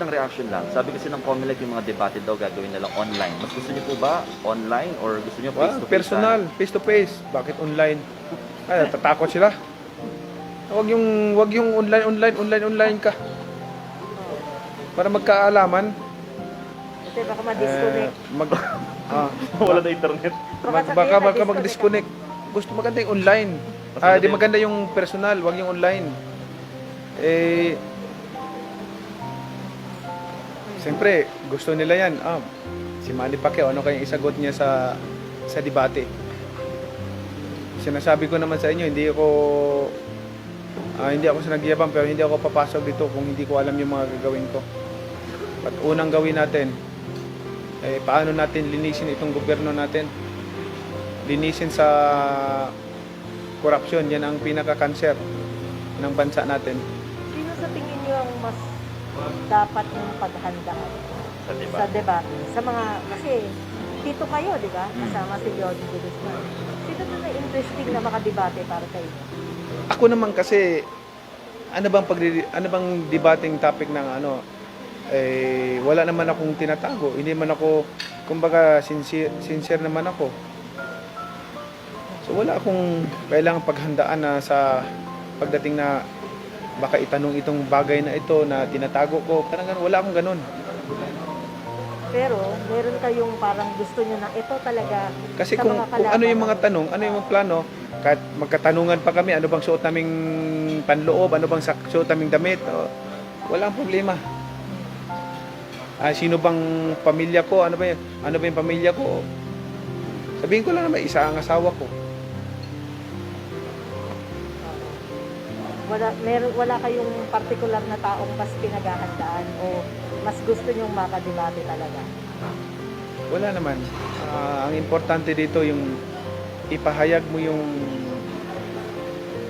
ng reaction lang. Sabi kasi ng Comelec yung mga debate daw gagawin nilang online. Mas gusto niyo po ba online or gusto niyo face to face? Personal, face to face. Bakit online? Ay, tatakot sila. Wag yung online ka. Para magkaalaman. Kasi baka ma-disconnect. Wala na internet. Baka mag-disconnect. Gusto maganda yung online. Di maganda yung personal, wag yung online. Siyempre, gusto nila yan. Si Manny Pacquiao, ano kayang isagot niya sa debate? Sinasabi ko naman sa inyo, hindi ako sinagyabang, pero hindi ako papasok dito kung hindi ko alam yung mga gagawin ko. At unang gawin natin, paano natin linisin itong gobyerno natin? Linisin sa korupsyon, yan ang pinaka-cancer ng bansa natin. Sino sa tingin niyo ang mas dapat yung paghandaan sa debate? Sa mga, kasi dito kayo, di ba? Kasama si Johnny De Guzman. Sino na interesting na makadebate para kayo? Ako naman kasi, ano bang debating topic ng wala naman akong tinatago. Hindi man ako, kumbaga, sincere naman ako. So wala akong kailangang paghandaan na sa pagdating na baka itanong itong bagay na ito na tinatago ko. Parang ganun, wala akong ganun. Pero meron kayong parang gusto nyo na ito talaga. Kasi kung ano yung mga tanong, ano yung mga plano, kahit magkatanungan pa kami, ano bang suot naming panloob, ano bang suot naming damit, walang problema. Sino bang pamilya ko, ano ba yung pamilya ko? Sabihin ko lang naman, isa ang asawa ko. Wala kayong particular na taong mas pinaghahandaan o mas gusto nyong makadebate talaga? Wala naman. Ang importante dito yung ipahayag mo yung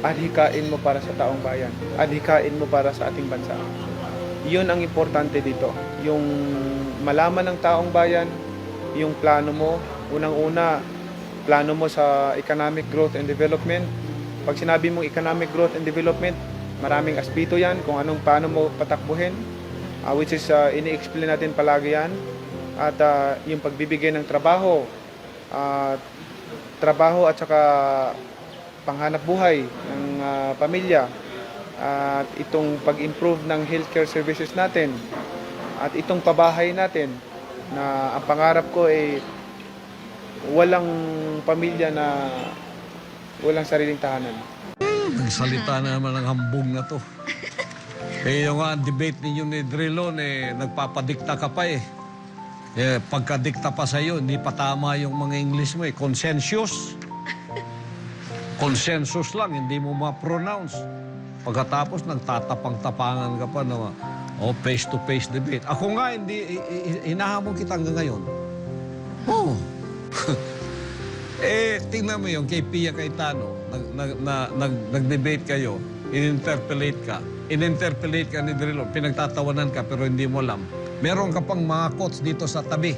adhikain mo para sa taong bayan. Adhikain mo para sa ating bansa. Yun ang importante dito. Yung malaman ng taong bayan, yung plano mo, unang-una, plano mo sa economic growth and development. Pag sinabi mong economic growth and development, maraming aspeto yan kung paano mo patakbuhin, which is ini-explain natin palagi yan. At yung pagbibigay ng trabaho at saka panghanap buhay ng pamilya, at itong pag-improve ng healthcare services natin, at itong pabahay natin na ang pangarap ko ay walang pamilya na walang sariling tahanan. Nagsalita na naman ang hambog na to. Yung debate ninyo ni Drilon, nagpapadikta ka pa eh. Pagkadikta pa sa'yo, hindi pa tama yung mga English mo eh. Consensus. Consensus lang, hindi mo ma-pronounce. Pagkatapos, nagtatapang-tapangan ka pa na face-to-face debate. Ako nga, hinahamon kita hanggang ngayon. Tingnan mo yung kay Pia Cayetano, nag-debate kayo, in-interpellate ka ni Drilon, pinagtatawanan ka pero hindi mo alam. Meron ka pang mga quotes dito sa tabi.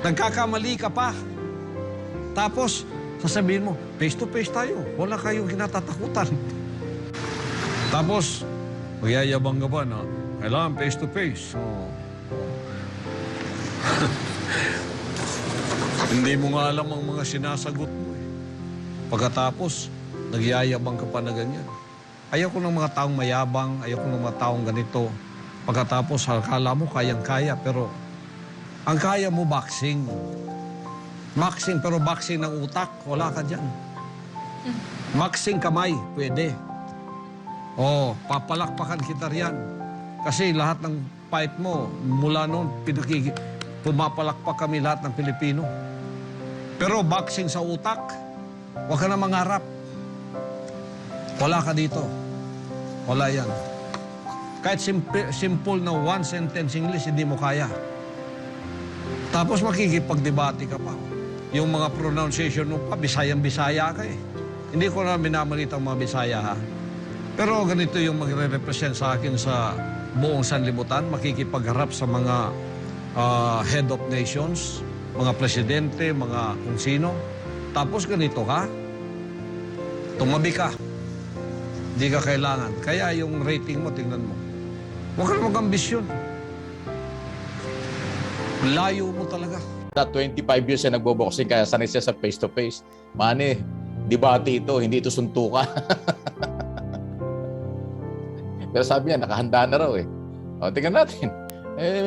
Nagkakamali ka pa. Tapos, sasabihin mo, face-to-face tayo. Wala kayong kinatatakutan. Tapos, magyayabang ka pa na, kailangan face-to-face. Hindi mo nga alam ang mga sinasagot mo eh. Pagkatapos, nagyayabang ka pa na ganyan. Ayaw ko ng mga taong mayabang, ayaw ko ng mga taong ganito. Pagkatapos, akala mo kayang-kaya, pero ang kaya mo boxing. Boxing, pero boxing ng utak, wala ka dyan. Boxing kamay, pwede. Papalakpakan kita riyan. Kasi lahat ng fight mo, mula noon, pumapalakpak kami lahat ng Pilipino. Pero boxing sa utak, huwag ka na mangarap. Wala ka dito. Wala yan. Kahit simple na one sentence English, hindi mo kaya. Tapos makikipagdebate ka pa. Yung mga pronunciation mo pa, Bisayang-Bisaya ka eh. Hindi ko na minamalita ang mga Bisaya ha. Pero ganito yung magre-represent sa akin sa buong sanlibutan, makikipagharap sa mga head of nations, mga presidente, mga kung sino. Tapos ganito ka, tumabi ka. Hindi ka kailangan. Kaya yung rating mo, tingnan mo. Huwag ka na mag-ambisyon. Layo mo talaga. Na 25 years siya nagbo-boxing kaya sanay siya sa face-to-face. Manny, debate ito, hindi ito suntukan. Pero sabi niya, nakahanda na raw eh. O, tingnan natin.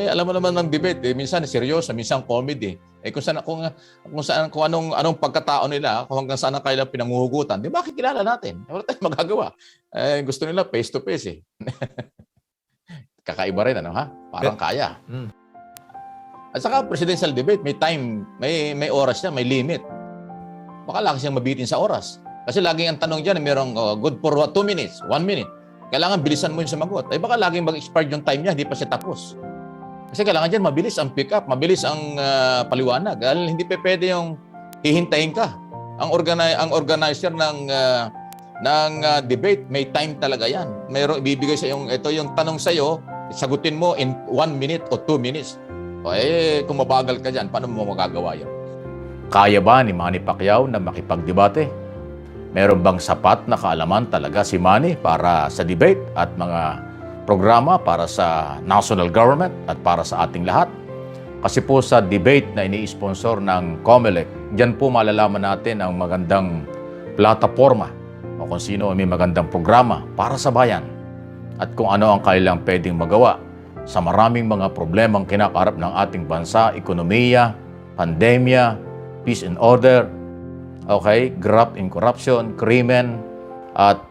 Alam mo naman ng debate, minsan seryoso, minsan comedy. Kung anong pagkatao nila, kung hanggang saan ang kailang pinanguhugutan, di ba makikilala natin? Wala tayong magagawa. Gusto nila face-to-face eh. Kakaiba rin, ano ha? Parang kaya. At saka presidential debate, may time, may oras niya, may limit. Baka laki siyang mabitin sa oras. Kasi laging ang tanong diyan, merong good for 2 minutes, 1 minute. Kailangan bilisan mo yung sumagot. Ay baka laging mag-expire yung time niya, hindi pa siya tapos. Kasi kailangan diyan mabilis ang pick up, mabilis ang paliwanag. Dahil hindi pa pwede yung hihintayin ka. Ang organizer ng debate, may time talaga yan. Mayroong ibibigay sa ito yung tanong sa iyo, sagutin mo in 1 minute o 2 minutes. O kung mabagal ka dyan, paano mo magagawa yun? Kaya ba ni Manny Pacquiao na makipagdebate? Meron bang sapat na kaalaman talaga si Manny para sa debate at mga programa para sa national government at para sa ating lahat? Kasi po sa debate na ini-sponsor ng COMELEC, diyan po malalaman natin ang magandang plataforma o kung sino may magandang programa para sa bayan at kung ano ang kailang pwedeng magawa sa maraming mga problemang kinakaharap ng ating bansa, ekonomiya, pandemya, peace and order, okay, graft and corruption, krimen, at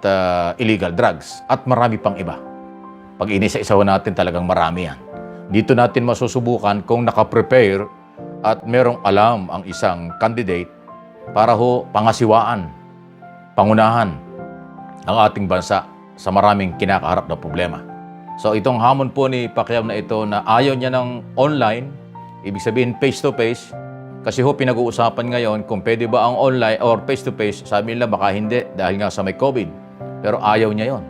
illegal drugs, at marami pang iba. Pag inisa-isawa natin talagang marami yan. Dito natin masusubukan kung nakaprepare at merong alam ang isang candidate para pangasiwaan, pangunahan ang ating bansa sa maraming kinakaharap na problema. So itong hamon po ni Pacquiao na ito na ayaw niya ng online, ibig sabihin face-to-face, kasi pinag-uusapan ngayon kung pwede ba ang online or face-to-face, sabi nila baka hindi dahil nga sa may COVID. Pero ayaw niya yon.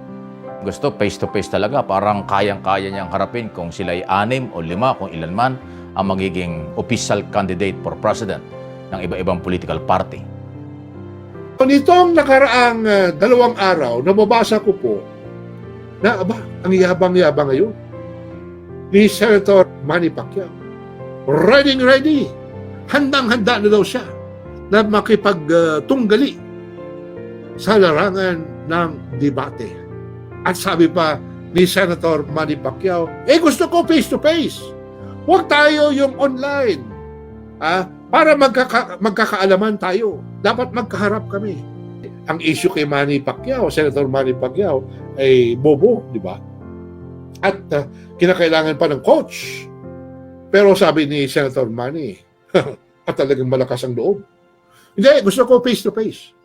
Gusto face-to-face talaga, parang kayang-kaya niyang harapin kung sila ay 6 o 5, kung ilan man, ang magiging official candidate for president ng iba-ibang political party. Nitong nakaraang 2 araw, nababasa ko po na ang yabang-yabang ngayon ni Senator Manny Pacquiao. Ready, handang-handa na daw siya na makipagtunggali sa larangan ng debate. At sabi pa ni Senator Manny Pacquiao, gusto ko face-to-face. Huwag tayo yung online. Para magkakaalaman tayo. Dapat magkaharap kami. Ang issue kay Manny Pacquiao, Senator Manny Pacquiao, ay bobo, di ba? At kinakailangan pa ng coach. Pero sabi ni Senator Manny, at talagang malakas ang loob. Hindi, gusto ko face-to-face.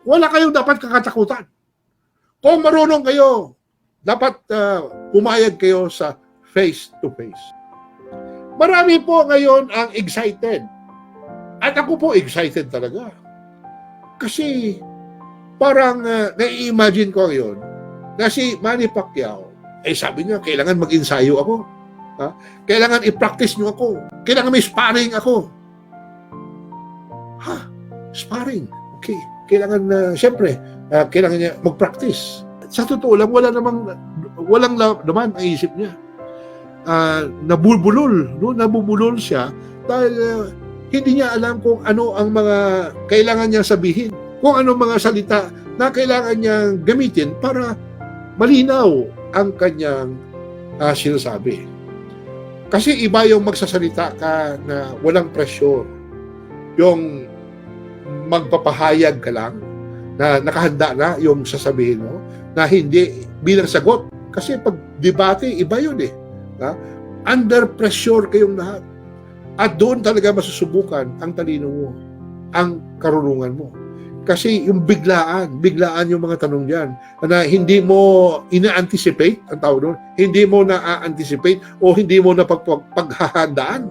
Wala kayong dapat kakatakutan. Kung marunong kayo, dapat pumayag kayo sa face-to-face. Marami po ngayon ang excited. At ako po excited talaga. Kasi parang nai-imagine ko ngayon na si Manny Pacquiao, sabi niya, kailangan mag-ensayo ako. Kailangan i-practice niyo ako. Kailangan may sparring ako. Sparring. Okay. Kailangan, siyempre, kailangan niya mag-practice. Sa totoo lang, walang naman ang isip niya. Nabubulol siya dahil hindi niya alam kung ano ang mga kailangan niyang sabihin, kung ano mga salita na kailangan niyang gamitin para malinaw ang kanyang sinasabi. Kasi iba yung magsasalita ka na walang pressure, yung magpapahayag ka lang na nakahanda na yung sasabihin mo, na hindi bilang sagot. Kasi pag debate, iba yun eh. Under pressure kayong lahat. At doon talaga masusubukan ang talino mo, ang karunungan mo. Kasi yung biglaan yung mga tanong diyan na hindi mo ina-anticipate, ang tawag doon, hindi mo na-anticipate o hindi mo na paghahandaan.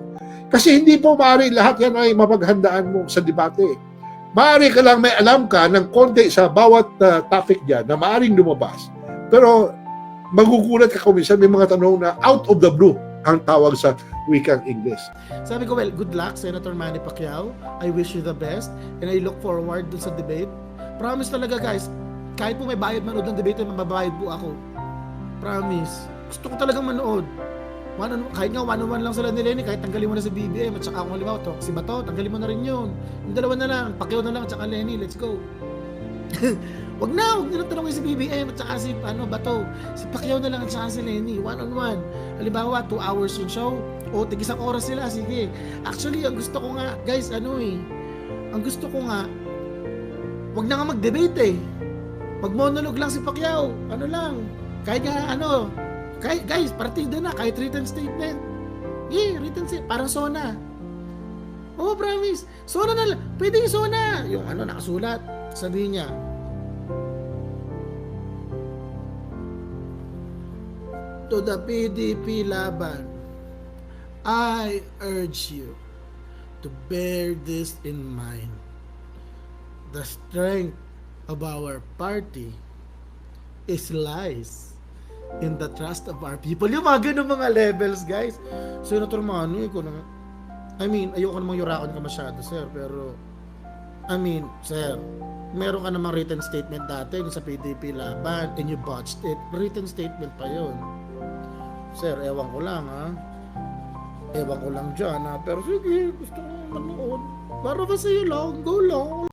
Kasi hindi po maaari lahat yan ay mapaghandaan mo sa debate. Maaari ka lang may alam ka ng konti sa bawat topic diyan na maaaring lumabas. Pero magugulat ka kung minsan may mga tanong na out of the blue ang tawag sa wikang English. Sabi ko, well, good luck, Senator Manny Pacquiao. I wish you the best and I look forward dun sa debate. Promise talaga, guys, kahit po may bayad manood ng debate, mababayad po ako. Promise. Gusto ko talagang manood. Kahit nga one-on-one lang sila ni Lenny, kahit tanggalin mo na si BBM at saka kung halimbawa to, si Bato, tanggalin mo na rin yun. Yung dalawa na lang, Pacquiao na lang at saka Lenny, let's go. Wag na lang tanongin si BBM at saka si Bato. Si Pacquiao na lang at saka si Lenny, one-on-one. Halimbawa, 2 hours yung show, o tig-isang oras sila, sige. Actually, ang gusto ko nga, guys, ang gusto ko nga, wag na nga mag-debate eh. Mag-monologue lang si Pacquiao. Kahit nga guys, partida na, kahit written statement. Written statement, parang SONA. Oo, promise. SONA na lang. Pwede yung SONA. Yung nakasulat. Sabihin niya, to the PDP laban, I urge you to bear this in mind. The strength of our party is lies in the trust of our people. Yung mga ganun mga levels, guys. Senator Manu, ayoko namang yurakon ka masyado, sir, pero sir, meron ka namang written statement dati sa PDP laban and you botched it. Written statement pa yun. Sir, ewan ko lang dyan, pero sige, gusto ko manood. Para ba sa'yo lang, go lang.